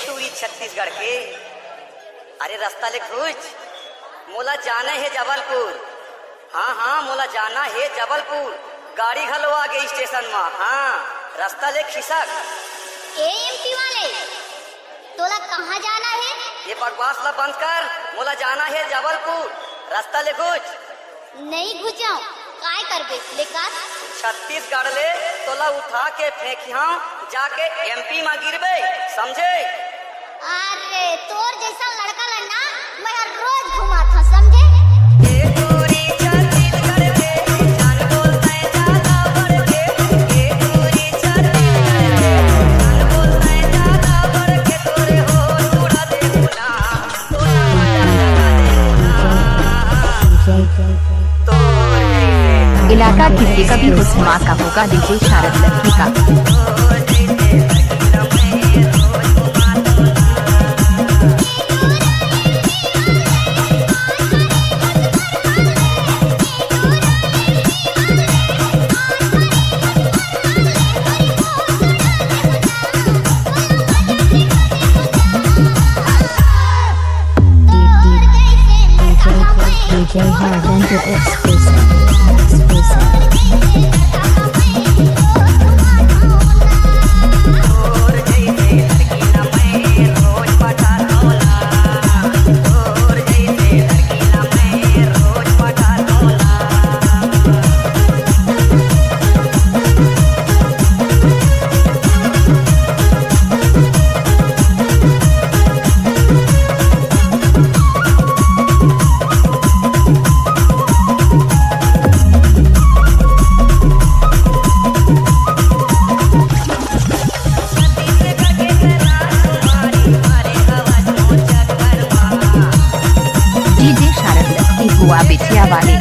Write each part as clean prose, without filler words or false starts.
टूरी छत्तीसगढ़ के। अरे रास्ता ले घुच, मोला जाना है जबलपुर। हाँ हाँ मोला जाना है जबलपुर। गाड़ी घलो आगे स्टेशन में। हाँ रास्ता ले खिसक। एमपी वाले तोला कहाँ जाना है? ये बकवास ला बंद कर, मोला जाना है जबलपुर। रास्ता ले घुच। नहीं घुचाऊं, काय करबे लेकर? छत्तीसगढ़ ले तोला उठा के फेंकिया जाके एमपी में गिरबे, समझे? अरे तोर जैसा लड़का ला ना मैं हर रोज घुमा था, समझे? इलाका किसी का भी हुस्मा का होगा, डीजे शारद लक्की का। बिटिया वाले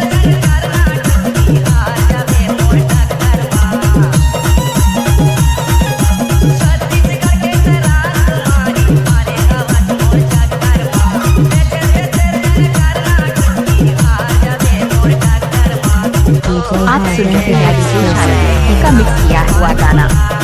आप सुन रहे हैं का मिक्स किया हुआ गाना।